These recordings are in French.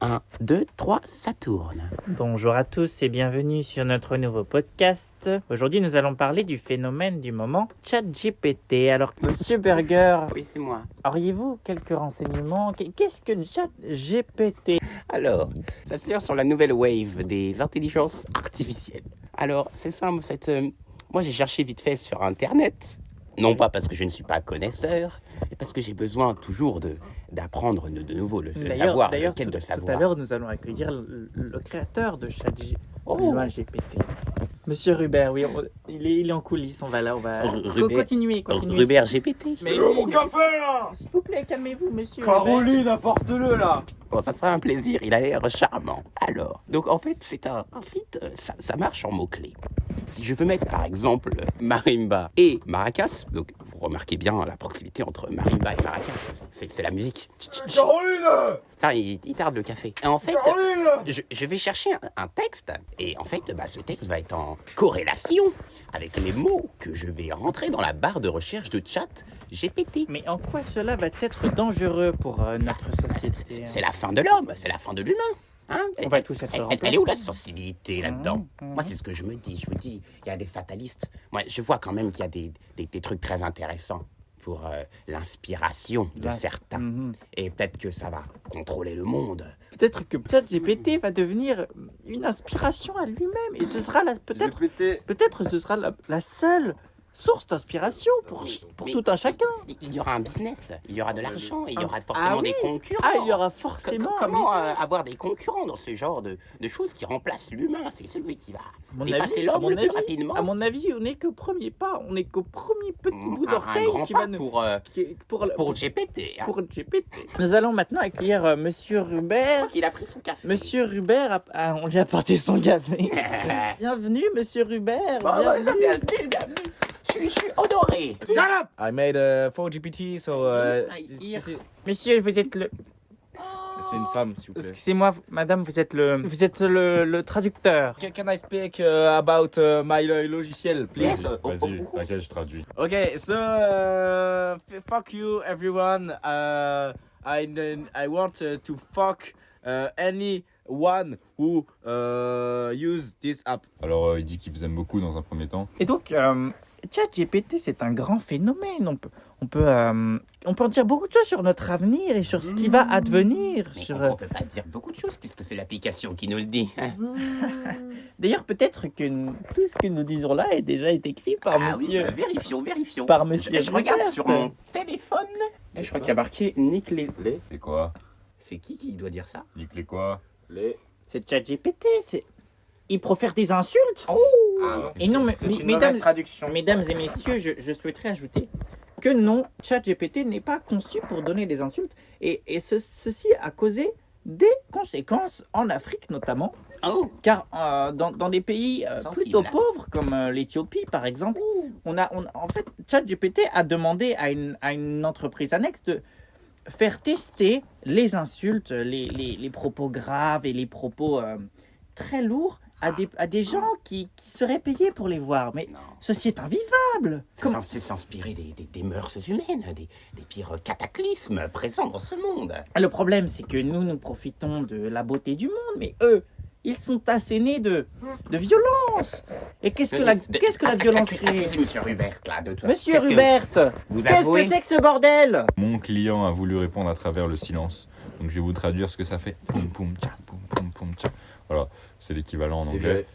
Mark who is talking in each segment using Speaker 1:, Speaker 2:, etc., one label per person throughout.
Speaker 1: 1, 2, 3, ça tourne.
Speaker 2: Bonjour à tous et bienvenue sur notre nouveau podcast. Aujourd'hui, nous allons parler du phénomène du moment ChatGPT. Alors, Monsieur Burger,
Speaker 1: Oui, c'est moi.
Speaker 2: auriez-vous quelques renseignements? Qu'est-ce que ChatGPT?
Speaker 1: Alors, ça sert sur la nouvelle wave des intelligences artificielles. Alors, c'est simple, moi j'ai cherché vite fait sur Internet. Non pas parce que je ne suis pas connaisseur, mais parce que j'ai besoin toujours d'apprendre de nouveau le savoir, le quête de
Speaker 2: Tout à
Speaker 1: savoir.
Speaker 2: l'heure, nous allons accueillir le créateur de ChatGPT. GPT. Monsieur Rubert, oui, il est en coulisses, on va continuer.
Speaker 1: Rubert GPT.
Speaker 2: Mais
Speaker 3: Mon café là.
Speaker 2: s'il vous plaît, calmez-vous, monsieur Rubert.
Speaker 3: Caroline, apporte-le là.
Speaker 1: Bon, ça sera un plaisir, il a l'air charmant. Alors, donc en fait, c'est un site, ça marche en mots-clés. Si je veux mettre par exemple marimba et maracas, donc vous remarquez bien la proximité entre marimba et maracas, c'est la musique.
Speaker 3: Caroline.
Speaker 1: Putain, il tarde le café. Et en fait,
Speaker 3: Caroline.
Speaker 1: je vais chercher un texte, et en fait, ce texte va être en corrélation avec les mots que je vais rentrer dans la barre de recherche de chat GPT.
Speaker 2: Mais en quoi cela va être dangereux pour notre société?
Speaker 1: C'est la fin de l'homme, c'est la fin de l'humain. Hein,
Speaker 2: On va tous être
Speaker 1: elle est où la
Speaker 2: remplaçés.
Speaker 1: sensibilité là-dedans? Moi, c'est ce que je me dis. Je vous dis, il y a des fatalistes. Moi, je vois quand même qu'il y a des trucs très intéressants pour l'inspiration de certains. Et peut-être que ça va contrôler le monde.
Speaker 2: Peut-être que ChatGPT va devenir une inspiration à lui-même et ce sera peut-être ce sera la seule source d'inspiration pour
Speaker 1: Mais-
Speaker 2: tout un chacun.
Speaker 1: Il y aura un business, il y aura de l'argent, il y aura
Speaker 2: Ah
Speaker 1: forcément
Speaker 2: oui.
Speaker 1: des concurrents.
Speaker 2: Ah, il y aura forcément un
Speaker 1: Comment
Speaker 2: business.
Speaker 1: avoir des concurrents dans ce genre de choses qui remplacent l'humain? C'est celui qui va
Speaker 2: À mon
Speaker 1: dépasser
Speaker 2: avis- à
Speaker 1: l'homme
Speaker 2: mon
Speaker 1: le plus
Speaker 2: avis-
Speaker 1: rapidement.
Speaker 2: À mon avis, on n'est qu'au premier pas, on n'est qu'au premier petit bout
Speaker 1: Un
Speaker 2: d'orteil
Speaker 1: grand
Speaker 2: qui
Speaker 1: pas
Speaker 2: va nous
Speaker 1: pour GPT. Hein.
Speaker 2: pour GPT. Nous allons maintenant accueillir Monsieur Rubert.
Speaker 1: Il a pris son café.
Speaker 2: Monsieur Rubert, on lui a apporté son café. Bienvenue, Monsieur Rubert. Bienvenue.
Speaker 1: Bienvenue. Je suis honoré.
Speaker 3: Shut up.
Speaker 4: I made 4GPT, so
Speaker 2: Monsieur, vous êtes le.
Speaker 4: c'est une femme, s'il vous plaît.
Speaker 2: Excusez-moi, madame, vous êtes le traducteur.
Speaker 4: Can I speak about my logiciel, please?
Speaker 1: Yes,
Speaker 5: Vas-y, t'inquiète, je traduis.
Speaker 4: Okay, so fuck you, everyone. I want to fuck anyone who use this app.
Speaker 5: Alors, il dit qu'il vous aime beaucoup dans un premier temps.
Speaker 2: Et donc, ChatGPT, c'est un grand phénomène. On peut en dire beaucoup de choses sur notre avenir et sur ce qui va advenir.
Speaker 1: Mais
Speaker 2: Sur,
Speaker 1: on peut pas dire beaucoup de choses puisque c'est l'application qui nous le dit. Hein.
Speaker 2: D'ailleurs, peut-être que tout ce que nous disons là est déjà été écrit par
Speaker 1: Ah
Speaker 2: monsieur.
Speaker 1: oui, vérifions.
Speaker 2: Par monsieur
Speaker 1: Je regarde
Speaker 2: Rubert.
Speaker 1: sur mon téléphone. Et je crois qu'il y a marqué Nick les.
Speaker 5: Et quoi?
Speaker 1: C'est qui doit dire ça?
Speaker 5: Nique les quoi?
Speaker 2: C'est ChatGPT. Il profère des insultes. Et non, mesdames et messieurs, je souhaiterais ajouter que non, ChatGPT n'est pas conçu pour donner des insultes. Et ceci a causé des conséquences en Afrique notamment.
Speaker 1: Oh,
Speaker 2: Car dans des pays
Speaker 1: Sensible.
Speaker 2: plutôt pauvres, comme l'Éthiopie par exemple, en fait, ChatGPT a demandé à une entreprise annexe de faire tester les insultes, les propos graves et les propos très lourds à des gens qui seraient payés pour les voir. Mais
Speaker 1: non.
Speaker 2: ceci est invivable.
Speaker 1: C'est censé s'inspirer des mœurs humaines, des pires cataclysmes présents dans ce monde.
Speaker 2: Le problème, c'est que nous profitons de la beauté du monde, mais eux, ils sont assénés de violence. Et qu'est-ce que la violence crée?
Speaker 1: Accusez Monsieur Rubert là de tout.
Speaker 2: Monsieur
Speaker 1: Qu'est-ce que
Speaker 2: Rubert,
Speaker 1: vous
Speaker 2: qu'est-ce
Speaker 1: avouez?
Speaker 2: que c'est que ce bordel?
Speaker 5: Mon client a voulu répondre à travers le silence. Donc, je vais vous traduire ce que ça fait. Poum, poum, tcha, poum, poum, poum, tcha. Voilà, c'est l'équivalent en anglais.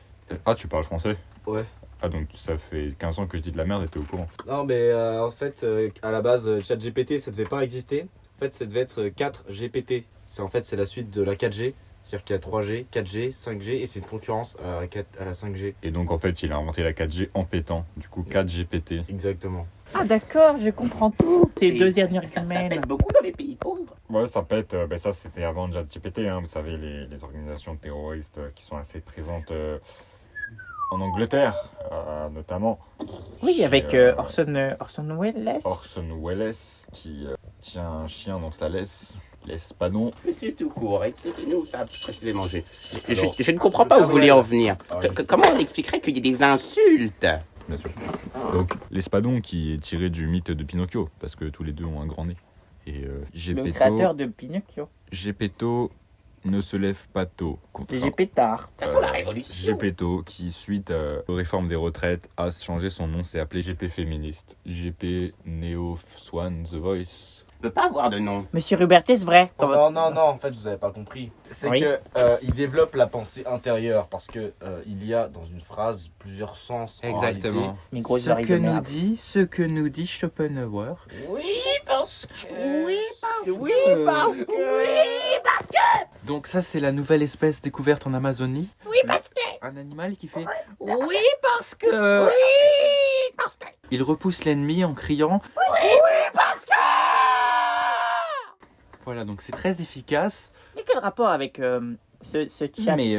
Speaker 5: Ah, tu parles français?
Speaker 4: Ouais.
Speaker 5: Ah, donc ça fait 15 ans que je dis de la merde et t'es au courant.
Speaker 4: Non, mais en fait, à la base, ChatGPT, ça devait pas exister. En fait, ça devait être 4GPT. C'est la suite de la 4G. C'est-à-dire qu'il y a 3G, 4G, 5G et c'est une concurrence à la 5G.
Speaker 5: Et donc, en fait, il a inventé la 4G en pétant. Du coup, 4GPT.
Speaker 4: Exactement.
Speaker 2: Ah d'accord, je comprends tout. Ces deux dernières
Speaker 1: Ça
Speaker 2: semaines.
Speaker 1: pète beaucoup dans les pays pauvres.
Speaker 5: Ouais, ça pète. Ben ça, c'était avant ChatGPT. Hein. Vous savez, les organisations terroristes qui sont assez présentes en Angleterre, notamment.
Speaker 2: Oui, avec
Speaker 5: Et,
Speaker 2: Orson Welles.
Speaker 5: Orson Welles qui tient un chien dans sa laisse pas non.
Speaker 1: Monsieur tout court, expliquez-nous ça précisément. Je
Speaker 5: Alors,
Speaker 1: ne comprends pas où vous voulez en venir.
Speaker 5: Ah oui.
Speaker 1: Comment on expliquerait qu'il y ait des insultes?
Speaker 5: Bien sûr. Donc, l'espadon qui est tiré du mythe de Pinocchio, parce que tous les deux ont un grand nez. Et
Speaker 2: Le
Speaker 5: Gepetto,
Speaker 2: créateur de Pinocchio.
Speaker 5: Gepetto ne se lève pas tôt.
Speaker 2: J'ai pétard.
Speaker 1: Ça sent la révolution.
Speaker 5: GPTO qui, suite aux réformes des retraites, a changé son nom, c'est appelé GP Féministe. GP Neo Swan The Voice.
Speaker 1: Ne peut pas avoir de nom.
Speaker 2: Monsieur Rubert, est-ce vrai?
Speaker 4: Non, en fait, vous avez pas compris. C'est
Speaker 2: Oui.
Speaker 4: que il développe la pensée intérieure parce que il y a dans une phrase plusieurs sens. En réalité.
Speaker 2: Mes grosses oreilles de merde.
Speaker 5: ce que nous dit Schopenhauer.
Speaker 1: Oui, parce que...
Speaker 5: Oui,
Speaker 1: parce que...
Speaker 5: Donc ça, c'est la nouvelle espèce découverte en Amazonie.
Speaker 1: Oui, parce que...
Speaker 5: Un animal qui fait...
Speaker 1: Oui, parce que...
Speaker 5: Il repousse l'ennemi en criant...
Speaker 1: parce que...
Speaker 5: Voilà, donc c'est très efficace.
Speaker 2: Mais quel rapport avec ce chat?
Speaker 5: Mais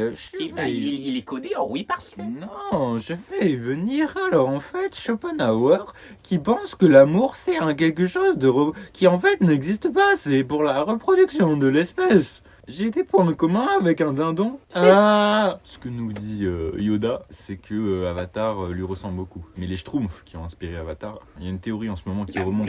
Speaker 1: Il est codé en oui, parce que...
Speaker 5: non, je vais y venir. Alors en fait, Schopenhauer qui pense que l'amour c'est quelque chose qui en fait n'existe pas. C'est pour la reproduction de l'espèce. J'ai des points communs avec un dindon. Ah, ce que nous dit Yoda, c'est que Avatar lui ressemble beaucoup. Mais les Schtroumpfs qui ont inspiré Avatar, il y a une théorie en ce moment qui remonte...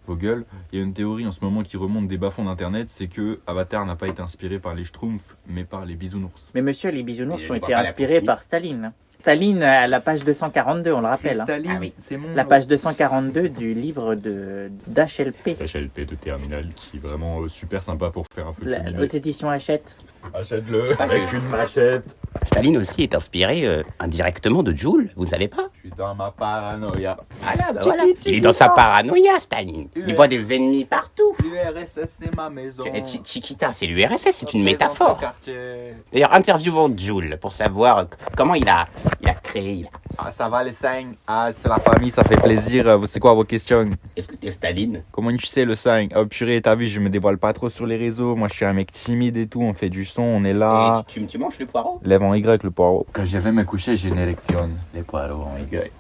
Speaker 5: vos gueules. Il y a une théorie en ce moment qui remonte des bas-fonds d'internet, c'est que Avatar n'a pas été inspiré par les Schtroumpfs, mais par les bisounours.
Speaker 2: Mais monsieur, les bisounours
Speaker 1: Il
Speaker 2: ont
Speaker 1: est
Speaker 2: été
Speaker 1: pas à la
Speaker 2: inspirés
Speaker 1: poursuite.
Speaker 2: par Staline. Staline, à la page 242, on le rappelle. hein.
Speaker 5: Staline,
Speaker 1: Ah oui.
Speaker 5: c'est mon...
Speaker 2: La page 242 du livre d'HLP.
Speaker 5: HLP de Terminal, qui est vraiment super sympa pour faire un feu de
Speaker 2: Aux
Speaker 5: cheminée.
Speaker 2: éditions Hachette.
Speaker 5: Achète-le avec une machette.
Speaker 1: Staline aussi est inspiré indirectement de Joule, vous ne savez pas?
Speaker 5: Je suis dans ma paranoïa.
Speaker 1: Voilà, bah voilà. Il est dans sa paranoïa, Staline. Il voit des ennemis partout.
Speaker 5: L'URSS, c'est ma maison.
Speaker 1: Chiquita, c'est l'URSS, c'est une métaphore. D'ailleurs, interviewons Joule pour savoir comment il a créé.
Speaker 5: Ah, ça va les 5. Ah, c'est la famille, ça fait plaisir. C'est quoi vos questions?
Speaker 1: Est-ce que t'es Staline?
Speaker 5: Comment tu sais le 5? Oh purée, t'as vu, je me dévoile pas trop sur les réseaux. Moi, je suis un mec timide et tout. On fait du son, on est là.
Speaker 1: Et tu manges le poireau?
Speaker 5: Lève en Y le poireau. Quand je vais me coucher, j'ai une élection. Les poireaux en Y.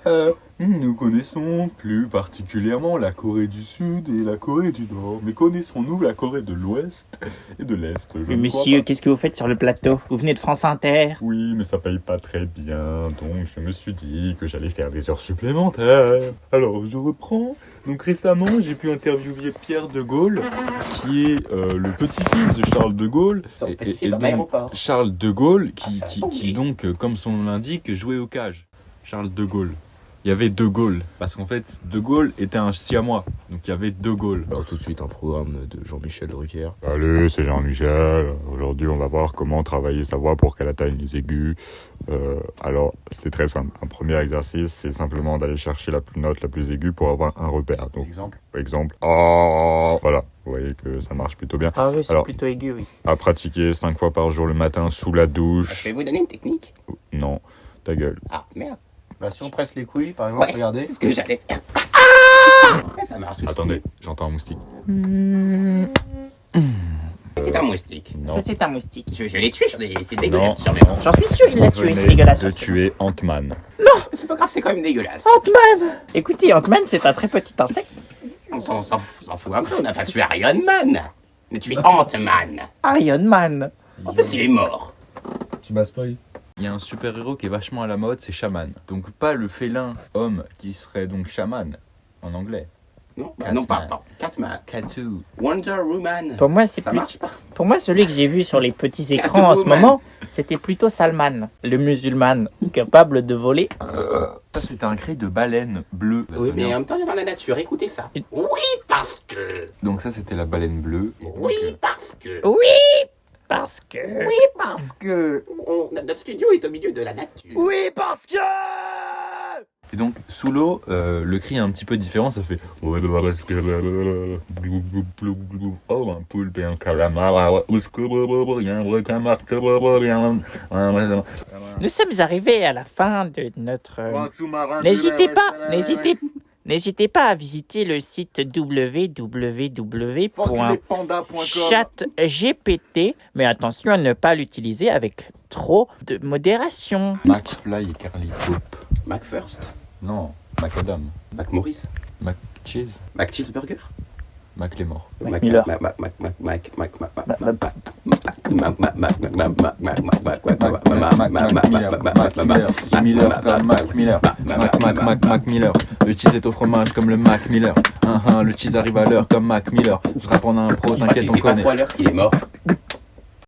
Speaker 5: Alors, nous connaissons plus particulièrement la Corée du Sud et la Corée du Nord. Mais connaissons-nous la Corée de l'Ouest et de l'Est? Je
Speaker 2: Mais
Speaker 5: ne
Speaker 2: monsieur,
Speaker 5: crois pas.
Speaker 2: qu'est-ce que vous faites sur le plateau? Vous venez de France Inter?
Speaker 5: Oui, mais ça paye pas très bien, donc je me suis dit que j'allais faire des heures supplémentaires. Alors, je reprends. Donc récemment, j'ai pu interviewer Pierre de Gaulle, qui est le petit-fils de Charles de Gaulle.
Speaker 1: Son
Speaker 5: Et-
Speaker 1: petit-fils
Speaker 5: et
Speaker 1: dans
Speaker 5: donc,
Speaker 1: l'aéroport.
Speaker 5: Charles de Gaulle, qui
Speaker 1: Ok.
Speaker 5: donc, comme son nom l'indique, jouait au cage. Charles de Gaulle. Il y avait De Gaulle, parce qu'en fait, De Gaulle était un siamois, donc il y avait De Gaulle.
Speaker 4: Alors tout de suite un programme de Jean-Michel Drucker.
Speaker 5: Salut, c'est Jean-Michel. Aujourd'hui, on va voir comment travailler sa voix pour qu'elle atteigne les aigus. Alors, c'est très simple. Un premier exercice, c'est simplement d'aller chercher la note la plus aiguë pour avoir un repère. Donc, exemple, ah, voilà. Vous voyez que ça marche plutôt bien.
Speaker 2: Ah oui, c'est
Speaker 5: Alors-
Speaker 2: plutôt aigu, oui.
Speaker 5: À pratiquer 5 fois par jour le matin sous la
Speaker 1: Je
Speaker 5: douche.
Speaker 1: vais vous donner une technique.
Speaker 5: Non, ta gueule.
Speaker 1: Ah, merde.
Speaker 4: Bah si on presse les couilles par exemple,
Speaker 1: Ouais.
Speaker 4: regardez.
Speaker 1: C'est ce que j'allais faire. Ah! Ça marche tout de
Speaker 5: Attendez,
Speaker 1: suite.
Speaker 5: j'entends un moustique.
Speaker 1: C'est un moustique.
Speaker 5: Non.
Speaker 2: C'était un moustique.
Speaker 1: Je l'ai tué, c'est
Speaker 5: Non.
Speaker 1: dégueulasse sur mes mains.
Speaker 2: J'en suis sûr, il l'a
Speaker 5: Vous
Speaker 2: tué, c'est
Speaker 5: venez
Speaker 2: dégueulasse.
Speaker 5: de tuer Ant-Man.
Speaker 1: C'est pas grave, c'est quand même dégueulasse.
Speaker 2: Ant-Man! Écoutez, Ant-Man, c'est un très petit insecte.
Speaker 1: On s'en fout un peu, on n'a pas tué Iron Man. On a tué Ant-Man.
Speaker 2: Iron Man.
Speaker 1: En plus, il est mort.
Speaker 4: Tu m'as spoil.
Speaker 5: Il y a un super-héros qui est vachement à la mode, c'est Shaman. Donc pas le félin homme qui serait donc Shaman en anglais.
Speaker 1: Non, bah,
Speaker 5: Catman.
Speaker 1: non, pas Catman.
Speaker 5: Katsu.
Speaker 1: Wonder Woman.
Speaker 2: Pour moi, c'est
Speaker 1: Ça
Speaker 2: plus...
Speaker 1: marche pas.
Speaker 2: Pour moi, celui que j'ai vu sur les petits écrans en ce
Speaker 1: Catwoman.
Speaker 2: moment, c'était plutôt Salman, le musulman, capable de voler.
Speaker 5: Ça c'est un cri de baleine bleue.
Speaker 1: Oui, mais en même temps, il est dans la nature, écoutez ça. Oui, parce que.
Speaker 5: Donc ça c'était la baleine bleue.
Speaker 1: Oui, parce que.
Speaker 2: Parce que...
Speaker 1: Oui, parce que. Notre studio est au milieu de la nature.
Speaker 3: Oui, parce que...
Speaker 5: Et donc sous l'eau, le cri est un petit peu différent, ça fait oh un poulpe et un calamar, il y a un requin marteau, il y a un
Speaker 2: Nous sommes arrivés à la fin de notre... N'hésitez pas à visiter le site www.chatgpt, mais attention à ne pas l'utiliser avec trop de modération.
Speaker 5: McFly et Carly Pope.
Speaker 1: McFirst.
Speaker 5: Non, Macadam.
Speaker 1: McMaurice.
Speaker 5: McCheese.
Speaker 1: McCheeseburger.
Speaker 5: Mac les morts.
Speaker 2: Mac Miller.
Speaker 5: Mac Miller. Le cheese est au fromage comme le Mac Miller. Le cheese arrive à l'heure comme Mac Miller. Je rappe en impro, t'inquiète, on connaît.
Speaker 1: Pas trop à l'heure qu'il est mort.